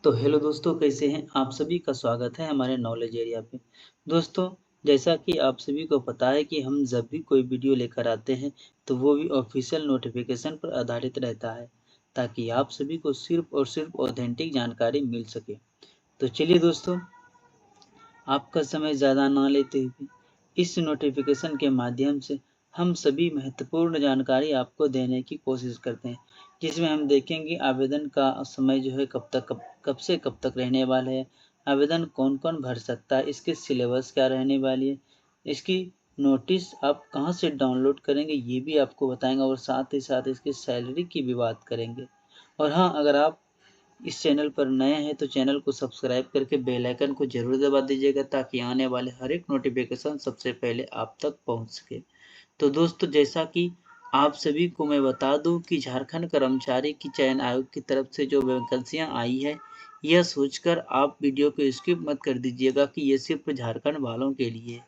तो हेलो दोस्तों, कैसे हैं आप? सभी का स्वागत है हमारे नॉलेज एरिया पे। दोस्तों, जैसा कि आप सभी को पता है कि हम जब भी कोई वीडियो लेकर आते हैं तो वो भी ऑफिशियल नोटिफिकेशन पर आधारित रहता है, ताकि आप सभी को सिर्फ और सिर्फ ऑथेंटिक जानकारी मिल सके। तो चलिए दोस्तों, आपका समय ज़्यादा ना लेते हुए इस नोटिफिकेशन के माध्यम से हम सभी महत्वपूर्ण जानकारी आपको देने की कोशिश करते हैं, जिसमें हम देखेंगे आवेदन का समय जो है कब से कब तक रहने वाला है, आवेदन कौन कौन भर सकता है, इसकी सिलेबस क्या रहने वाली है, इसकी नोटिस आप कहाँ से डाउनलोड करेंगे ये भी आपको बताएंगे, और साथ ही साथ इसकी सैलरी की भी बात करेंगे। और हाँ, अगर आप इस चैनल पर नए हैं तो चैनल को सब्सक्राइब करके बेल आइकन को जरूर दबा दीजिएगा, ताकि आने वाले हर एक नोटिफिकेशन सबसे पहले आप तक पहुंच सके। तो दोस्तों, जैसा कि आप सभी को मैं बता दूं कि झारखंड कर्मचारी की चयन आयोग की तरफ से जो वैकेंसियां आई है, यह सोचकर आप वीडियो को स्किप मत कर दीजिएगा कि ये सिर्फ झारखंड वालों के लिए।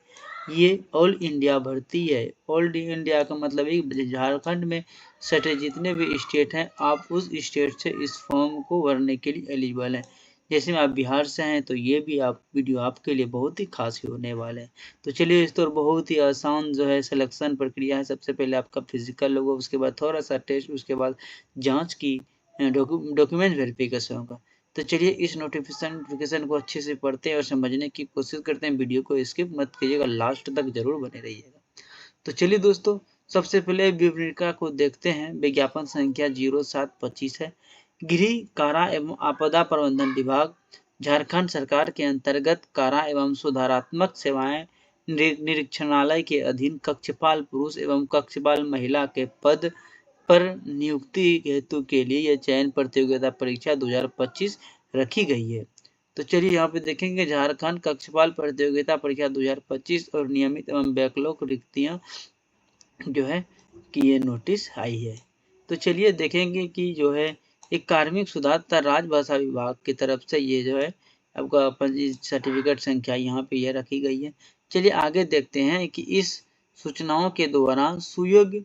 ये ऑल इंडिया भर्ती है। ऑल इंडिया का मतलब है झारखंड में सटे जितने भी स्टेट हैं, आप उस स्टेट से इस फॉर्म को भरने के लिए एलिजिबल हैं। जैसे में आप बिहार से हैं तो ये भी आप वीडियो आपके लिए बहुत ही खास होने वाले हैं। तो चलिए, इस तो बहुत ही आसान जो है सिलेक्शन प्रक्रिया है। सबसे पहले आपका फिजिकल होगा, उसके बाद थोड़ा सा टेस्ट, उसके बाद जांच की डॉक्यूमेंट वेरिफिकेशन होगा। तो चलिए, इस नोटिफिकेशन को अच्छे से पढ़ते हैं और समझने की कोशिश करते हैं। वीडियो को स्किप मत कीजिएगा, लास्ट तक जरूर बने रहिएगा। तो चलिए दोस्तों, सबसे पहले विवरणिका को देखते हैं। विज्ञापन संख्या 0725 है। गृह कारा एवं आपदा प्रबंधन विभाग, झारखंड सरकार के अंतर्गत कारा एवं सुधारात्मक सेवाएं निरीक्षणालय के अधीन कक्षपाल पुरुष एवं कक्षपाल महिला के पद पर नियुक्ति हेतु के लिए यह चयन प्रतियोगिता परीक्षा 2025 रखी गई है। तो चलिए, यहाँ पे देखेंगे झारखंड कक्षपाल प्रतियोगिता परीक्षा 2025 और नियमित एवं बैकलॉग रिक्तियां जो है कि ये नोटिस आई है। तो चलिए देखेंगे कि जो है एक कार्मिक सुधार तथा राजभाषा विभाग की तरफ से ये जो है आपका सर्टिफिकेट संख्या यहाँ पे ये रखी गई है। चलिए आगे देखते हैं कि इस सूचनाओं के दौरान सुयोग्य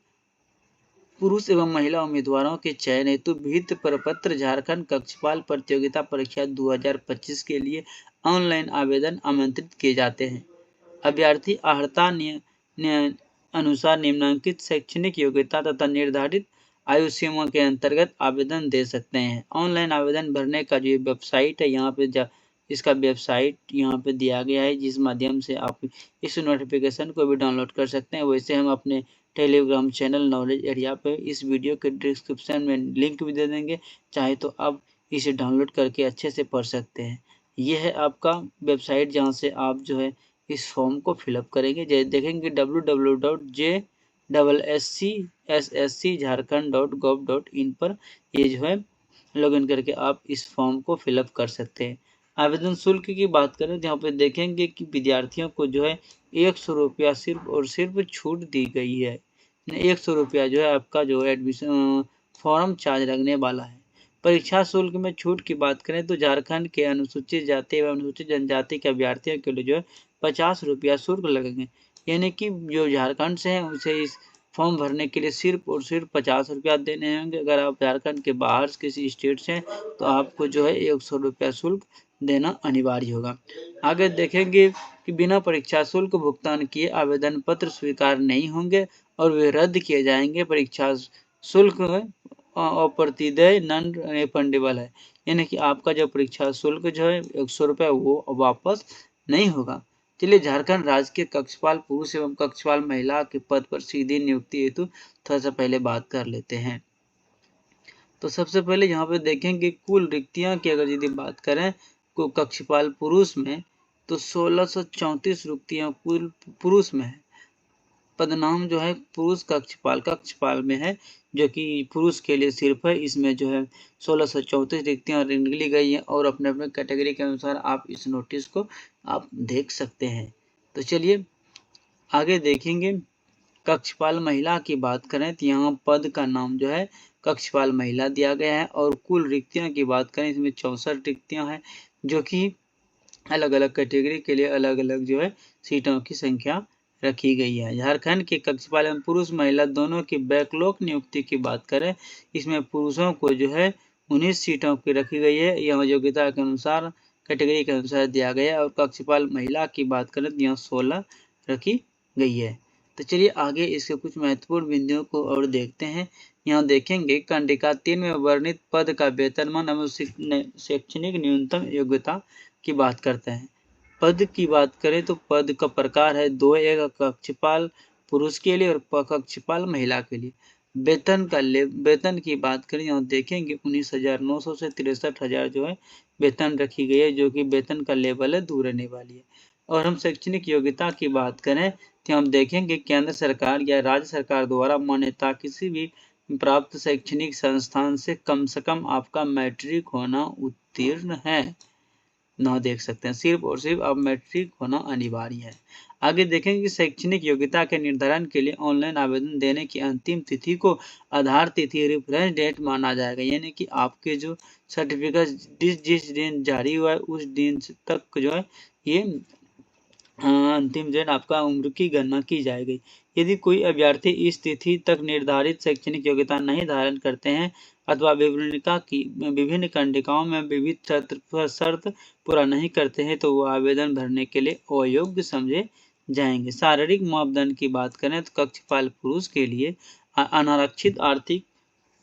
पुरुष एवं महिला उम्मीदवारों के चयन हेतु विहित प्रपत्र झारखंड कक्षपाल प्रतियोगिता परीक्षा 2025 के लिए ऑनलाइन आवेदन आमंत्रित किए जाते हैं। अभ्यर्थी अर्हता अनुसार निम्नलिखित शैक्षणिक योग्यता तथा निर्धारित आयु सीमा के अंतर्गत आवेदन दे सकते हैं। ऑनलाइन आवेदन भरने का जो वेबसाइट है, यहाँ पे इसका वेबसाइट यहाँ पे दिया गया है, जिस माध्यम से आप इस नोटिफिकेशन को भी डाउनलोड कर सकते हैं। वैसे हम अपने टेलीग्राम चैनल नॉलेज एरिया पे इस वीडियो के डिस्क्रिप्शन में लिंक भी दे देंगे, चाहे तो आप इसे डाउनलोड करके अच्छे से पढ़ सकते हैं। यह है आपका वेबसाइट, जहाँ से आप जो है इस फॉर्म को फिलअप करेंगे। देखेंगे www.j.ssc.jharkhand.gov.in पर ये जो है लॉगिन करके आप इस फॉर्म को फिलअप कर सकते हैं। आवेदन शुल्क की बात करें तो यहाँ पे देखेंगे कि विद्यार्थियों को जो है 100 रुपया सिर्फ और सिर्फ छूट दी गई है। 100 रुपया जो है आपका जो है एडमिशन फॉर्म चार्ज लगने वाला है। परीक्षा शुल्क में छूट की बात करें तो झारखंड के अनुसूचित जाति एवं अनुसूचित जनजाति के अभ्यर्थियों के लिए जो है 50 रुपया शुल्क लगेंगे। यानी कि जो झारखंड से हैं उसे इस फॉर्म भरने के लिए सिर्फ और सिर्फ 50 रुपया देने होंगे। अगर आप झारखंड के बाहर किसी स्टेट से हैं तो आपको जो है 100 रुपया शुल्क देना अनिवार्य होगा। आगे देखेंगे कि बिना परीक्षा शुल्क भुगतान किए आवेदन पत्र स्वीकार नहीं होंगे और वे रद्द किए जाएंगे। परीक्षा शुल्क अप्रतिदेय नॉन रिफंडेबल है, यानी कि आपका जो परीक्षा शुल्क जो है 100 रुपया वो वापस नहीं होगा। चलिए, झारखंड राज्य के कक्षपाल पुरुष एवं कक्षपाल महिला के पद पर सीधी नियुक्ति हेतु थोड़ा सा पहले बात कर लेते हैं। तो सबसे पहले यहाँ पे देखेंगे कुल रिक्तियां की अगर यदि बात करें को कक्षपाल पुरुष में तो 1634 रिक्तियां कुल पुरुष में है। पदनाम जो है पुरुष कक्षपाल में है, जो कि पुरुष के लिए सिर्फ है। इसमें जो है 1634 रिक्तियां निकली गई हैं और अपने अपने कैटेगरी के अनुसार आप इस नोटिस को आप देख सकते हैं। तो चलिए आगे देखेंगे। कक्षपाल महिला की बात करें तो यहाँ पद का नाम जो है कक्षपाल महिला दिया गया है, और कुल रिक्तियां की बात करें इसमें 64 रिक्तियां हैं, जो कि अलग अलग कैटेगरी के लिए अलग अलग जो है सीटों की संख्या रखी गई है। झारखंड के कक्षपाल एवं पुरुष महिला दोनों की बैकलॉग नियुक्ति की बात करें, इसमें पुरुषों को जो है 19 सीटों की रखी गई है। यह योग्यता के अनुसार कैटेगरी के अनुसार दिया गया है। और कक्षपाल महिला की बात करें तो यहाँ 16 रखी गई है। तो चलिए आगे इसके कुछ महत्वपूर्ण बिंदुओं को और देखते हैं। यहाँ देखेंगे कंडिका 3 में वर्णित पद का वेतनमान एवं शैक्षणिक न्यूनतम योग्यता की बात करते हैं। पद की बात करें तो पद का प्रकार है दो, एक कक्षपाल पुरुष के लिए और कक्षपाल महिला के लिए। वेतन की बात करें यहाँ देखेंगे 19,900 से 63,000 जो है वेतन रखी गई है, जो कि वेतन का लेवल है, दूर रहने वाली है। और हम शैक्षणिक योग्यता की बात करें तो हम देखेंगे केंद्र सरकार या राज्य सरकार द्वारा मान्यता किसी भी प्राप्त शैक्षणिक संस्थान से कम आपका मैट्रिक होना उत्तीर्ण है। ना देख सकते हैं, सिर्फ और सिर्फ अब मैट्रिक होना अनिवार्य है। आगे देखेंगे कि शैक्षणिक योग्यता के निर्धारण के लिए ऑनलाइन आवेदन देने की अंतिम तिथि को आधार तिथि रेफरेंस डेट माना जाएगा, यानी कि आपके जो सर्टिफिकेट जिस दिन जारी हुआ है उस दिन तक जो है ये अंतिम डेट आपका उम्र की गणना की जाएगी। यदि कोई अभ्यर्थी इस तिथि तक निर्धारित शैक्षणिक योग्यता नहीं धारण करते हैं अथवा विवरणिका की विभिन्न कंडिकाओं में विविध शर्त पूरा नहीं करते हैं तो वो आवेदन भरने के लिए अयोग्य समझे जाएंगे। शारीरिक मापदंड की बात करें तो कक्षपाल पुरुष के लिए अनारक्षित आर्थिक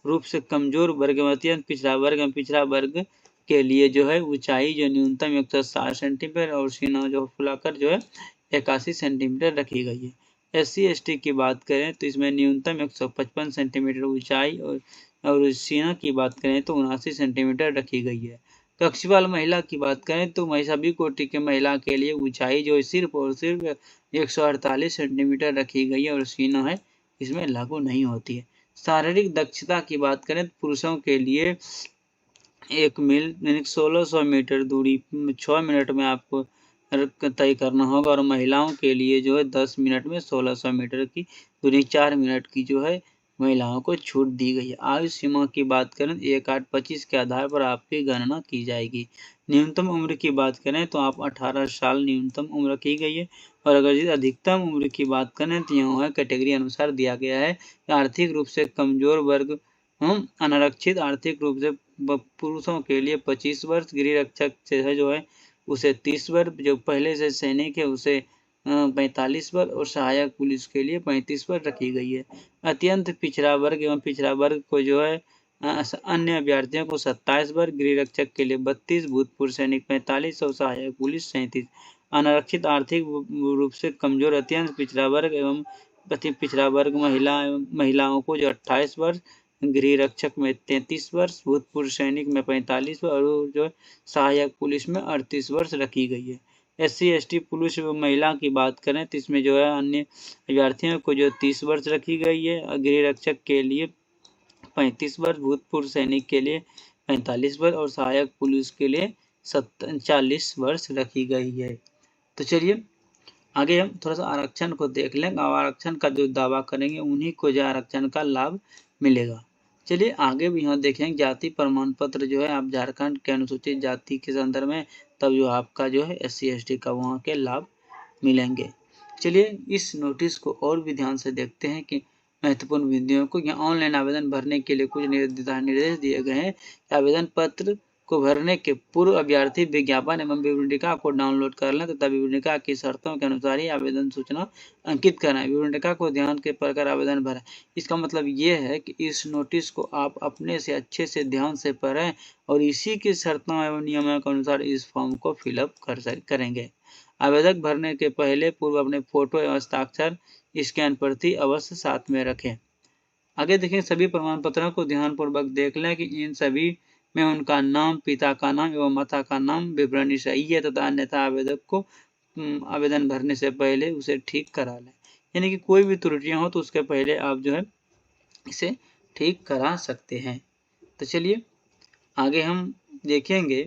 रूप से कमजोर वर्ग अत्यंत पिछड़ा वर्ग के लिए जो है ऊंचाई जो न्यूनतम 160 सेंटीमीटर और सीना जो फुलाकर जो है 81 सेंटीमीटर रखी गई है। SC/ST की बात करें तो इसमें न्यूनतम 155 सेंटीमीटर ऊंचाई और सीना की बात करें तो 79 सेंटीमीटर रखी गई है। कक्षपाल महिला की बात करें तो सभी कोटि के महिला के लिए ऊंचाई जो सिर्फ और सिर्फ 148 सेंटीमीटर रखी गई है और सीना है इसमें लागू नहीं होती है। शारीरिक दक्षता की बात करें तो पुरुषों के लिए 1 मील यानी 1600 मीटर दूरी 6 मिनट में आपको तय करना होगा और महिलाओं के लिए जो है 10 मिनट में 1600 मीटर की दूरी 4 मिनट की जो है महिलाओं को छूट दी गई है। आयु सीमा की बात करें 1/8/25 के आधार पर आपकी गणना की जाएगी। न्यूनतम उम्र की बात करें तो आप 18 साल न्यूनतम उम्र की गई है। और अगर अधिकतम उम्र की बात करें तो यहाँ कैटेगरी अनुसार दिया गया है। आर्थिक रूप से कमजोर वर्ग अनारक्षित आर्थिक रूप से पुरुषों के लिए 25 वर्ष, गृह रक्षक से है जो है उसे 30 वर्ष, जो पहले से सैनिक है उसे 45 वर्ष और सहायक पुलिस के लिए 35 वर्ष रखी गई है। अत्यंत पिछड़ा वर्ग एवं पिछड़ा वर्ग को जो है अन्य अभ्यर्थियों को 27 वर्ष, गृह रक्षक के लिए 32, भूतपूर्व सैनिक 45 और सहायक पुलिस 37। अनारक्षित आर्थिक रूप से कमजोर अत्यंत पिछड़ा वर्ग एवं अति पिछड़ा वर्ग महिलाओं को जो 28 वर्ष, गृह रक्षक में 33 वर्ष, भूतपूर्व सैनिक में 45 वर्ष और जो सहायक पुलिस में 38 वर्ष रखी गई है। SC/ST पुरुष व महिला की बात करें तो इसमें जो है अन्य अभ्यर्थियों को जो 30 वर्ष रखी गई है, गृह रक्षक के लिए 35 वर्ष, भूतपूर्व सैनिक के लिए 45 वर्ष और सहायक पुलिस के लिए 40 वर्ष रखी गई है। तो चलिए आगे हम थोड़ा सा आरक्षण को देख लें। आरक्षण का जो दावा करेंगे उन्हीं को जो आरक्षण का लाभ मिलेगा। चलिए आगे भी यहाँ देखें जाति प्रमाण पत्र जो है आप झारखंड के अनुसूचित जाति के संदर्भ में तब जो आपका जो है SC/ST का वहाँ के लाभ मिलेंगे। चलिए इस नोटिस को और भी ध्यान से देखते हैं कि महत्वपूर्ण बिंदुओं को। यहाँ ऑनलाइन आवेदन भरने के लिए कुछ निर्देश दिए गए हैं। आवेदन पत्र को भरने के पूर्व अभ्यर्थी विज्ञापन एवं विवरणिका को डाउनलोड कर लें तथा विवरणिका की शर्तों के अनुसार ही आवेदन सूचना अंकित करना है। विवरणिका को ध्यान के प्रकार आवेदन भरें। इसका मतलब ये है कि इस नोटिस को आप अपने से अच्छे से ध्यान से पढ़ें और इसी की शर्तों एवं नियमों के अनुसार इस फॉर्म को फिलअप करेंगे। आवेदक भरने के पहले पूर्व अपने फोटो एवं हस्ताक्षर स्कैन प्रति अवश्य साथ में रखें। आगे देखें सभी प्रमाण पत्रों को ध्यानपूर्वक देख लें कि इन सभी में उनका नाम, पिता का नाम एवं माता का नाम विवरणी सही है तथा अन्यथा आवेदक को आवेदन भरने से पहले उसे ठीक करा लें। यानी कि कोई भी त्रुटियां हो तो उसके पहले आप जो है इसे ठीक करा सकते हैं। तो चलिए आगे हम देखेंगे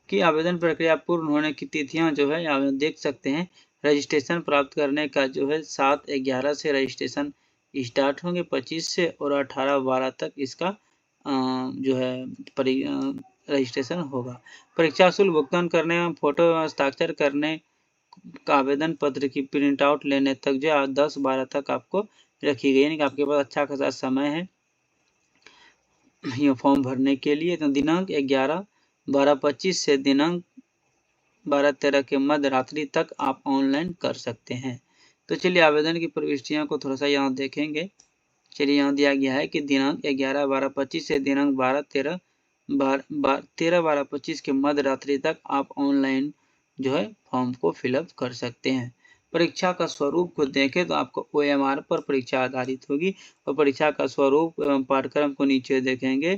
कि आवेदन प्रक्रिया पूर्ण होने की तिथियां जो है आप देख सकते हैं। रजिस्ट्रेशन प्राप्त करने का जो है 7/11 से रजिस्ट्रेशन स्टार्ट होंगे 25 से और 18/12 तक इसका जो है रजिस्ट्रेशन होगा। परीक्षा शुल्क भुगतान करने में फोटो एवं हस्ताक्षर करने का आवेदन पत्र की प्रिंट आउट लेने तक जो 10/12 तक आपको रखी गई, यानी कि आपके पास अच्छा खासा समय है। ये फॉर्म भरने के लिए। तो दिनांक 11/12/25 से दिनांक 12/13 के मध्य रात्रि तक आप ऑनलाइन कर सकते हैं। तो चलिए आवेदन की प्रविष्टियों को थोड़ा सा यहाँ देखेंगे। चलिए यहाँ दिया गया है कि दिनांक 11/12/25 से दिनांक 13/12/25 के मध्य रात्रि तक आप ऑनलाइन जो है फॉर्म को फिलअप कर सकते हैं। परीक्षा का स्वरूप को देखें तो आपको OMR पर परीक्षा आधारित होगी और परीक्षा का स्वरूप एवं पाठ्यक्रम को नीचे देखेंगे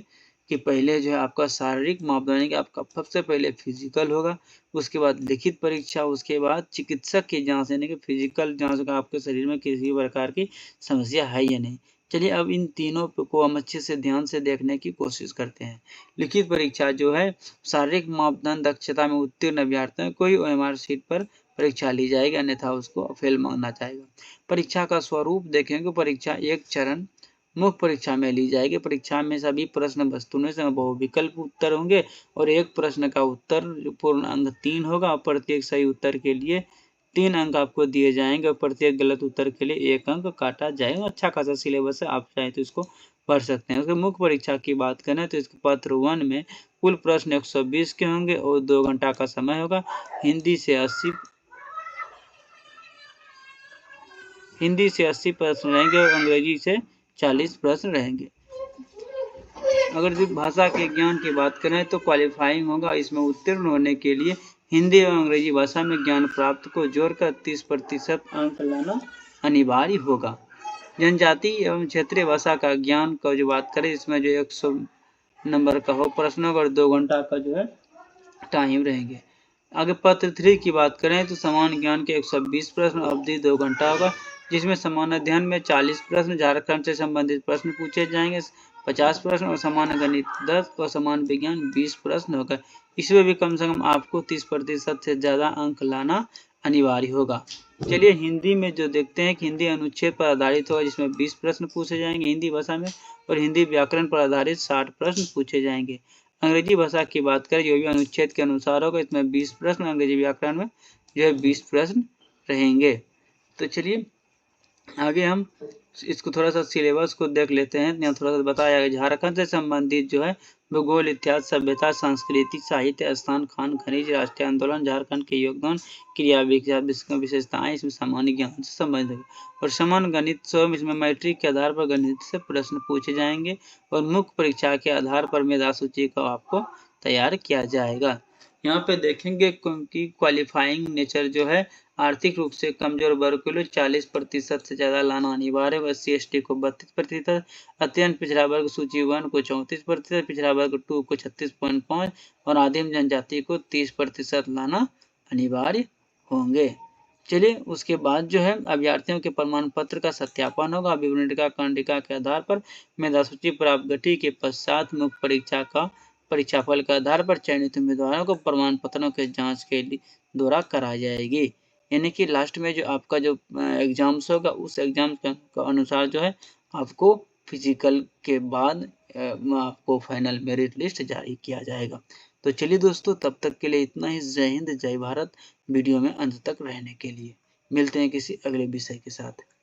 कि पहले जो है आपका शारीरिक मापदंड कि आपका सबसे पहले फिजिकल होगा, उसके बाद लिखित परीक्षा, उसके बाद चिकित्सक की जांच यानी कि फिजिकल जांच का आपके शरीर में किसी प्रकार की समस्या है या नहीं। चलिए अब इन तीनों को हम अच्छे से ध्यान से देखने की कोशिश करते हैं। लिखित परीक्षा जो है शारीरिक मापदंड दक्षता में उत्तीर्ण अभ्यर्थियों को ही OMR शीट पर परीक्षा ली जाएगी, अन्यथा उसको फेल माना जाएगा। परीक्षा का स्वरूप देखेंगे, परीक्षा एक चरण मुख्य परीक्षा में ली जाएगी। परीक्षा में सभी प्रश्न वस्तुओं से बहुविकल्प उत्तर होंगे और एक प्रश्न का उत्तर पूर्ण अंक 3 होगा और प्रत्येक सही उत्तर के लिए 3 अंक आपको दिए जाएंगे और प्रत्येक गलत उत्तर के लिए 1 अंक काटा जाएगा। अच्छा खासा सिलेबस है, आप चाहे तो इसको पढ़ सकते हैं। उसके मुख्य परीक्षा की बात करें तो इसके पत्र 1 में कुल प्रश्न 120 के होंगे और 2 घंटा का समय होगा। हिंदी से 80 प्रश्न रहेंगे और अंग्रेजी से 40 प्रश्न रहेंगे। अगर जो भाषा के ज्ञान की बात करें तो क्वालिफाइंग होगा, इसमें उत्तीर्ण होने के लिए हिंदी एवं अंग्रेजी भाषा में ज्ञान प्राप्त को जोड़कर 30% अंक लाना अनिवार्य होगा। जनजाति एवं क्षेत्रीय भाषा का ज्ञान का जो बात करें, इसमें जो 100 नंबर का हो प्रश्नों और 2 घंटा का जो है टाइम रहेंगे। आगे पत्र 3 की बात करें तो समान ज्ञान के 120 प्रश्न, अवधि 2 घंटा होगा, जिसमें समान अध्ययन में 40 प्रश्न, झारखंड से संबंधित प्रश्न पूछे जाएंगे 50 प्रश्न और समान गणित 10 और समान विज्ञान 20 प्रश्न होगा। इसमें भी कम से कम आपको 30% से ज्यादा अंक लाना अनिवार्य होगा। चलिए हिंदी में जो देखते हैं कि हिंदी अनुच्छेद पर आधारित होगा, जिसमें 20 प्रश्न पूछे जाएंगे हिंदी भाषा में और हिंदी व्याकरण पर आधारित 60 प्रश्न पूछे जाएंगे। अंग्रेजी भाषा की बात करें जो भी अनुच्छेद के अनुसार होगा, इसमें 20 प्रश्न, अंग्रेजी व्याकरण में जो है 20 प्रश्न रहेंगे। तो चलिए आगे हम इसको थोड़ा सा सिलेबस को देख लेते हैं। यहाँ थोड़ा सा बताया गया झारखंड से संबंधित जो है भूगोल, इतिहास, सभ्यता, संस्कृति, साहित्य, स्थान, खान, खनिज, राष्ट्रीय आंदोलन, झारखंड के योगदान, क्रिया, विशेषताएं, इसमें सामान्य ज्ञान से संबंधित और समान गणित स्वयं, इसमें मैट्रिक के आधार पर गणित से प्रश्न पूछे जाएंगे और मुख्य परीक्षा के आधार पर मेधा सूची को आपको तैयार किया जाएगा। यहाँ पे देखेंगे कि क्वालिफाइंग नेचर जो है आर्थिक रूप से कमजोर वर्ग के लिए 40% से ज्यादा लाना अनिवार्य है। SC/ST को 32%, अत्यंत पिछड़ा वर्ग सूची 1 को 34%, पिछड़ा वर्ग 2 को 36.5 और आदिम जनजाति को 30% लाना अनिवार्य होंगे। चलिए उसके बाद जो है अभ्यर्थियों के प्रमाण पत्र का सत्यापन होगा। विवरणिका कंडिका के आधार पर मेधा सूची प्राप्त गति के पश्चात मुख्य परीक्षा का परीक्षाफल के आधार पर चयनित उम्मीदवारों को प्रमाण पत्रों के जांच के लिए दौरा कराई जाएगी। यानी कि लास्ट में जो आपका जो एग्जाम्स होगा उस एग्जाम के अनुसार जो है आपको फिजिकल के बाद आपको फाइनल मेरिट लिस्ट जारी किया जाएगा। तो चलिए दोस्तों तब तक के लिए इतना ही। जय हिंद, जय भारत। वीडियो में अंत तक रहने के लिए मिलते हैं किसी अगले विषय के साथ।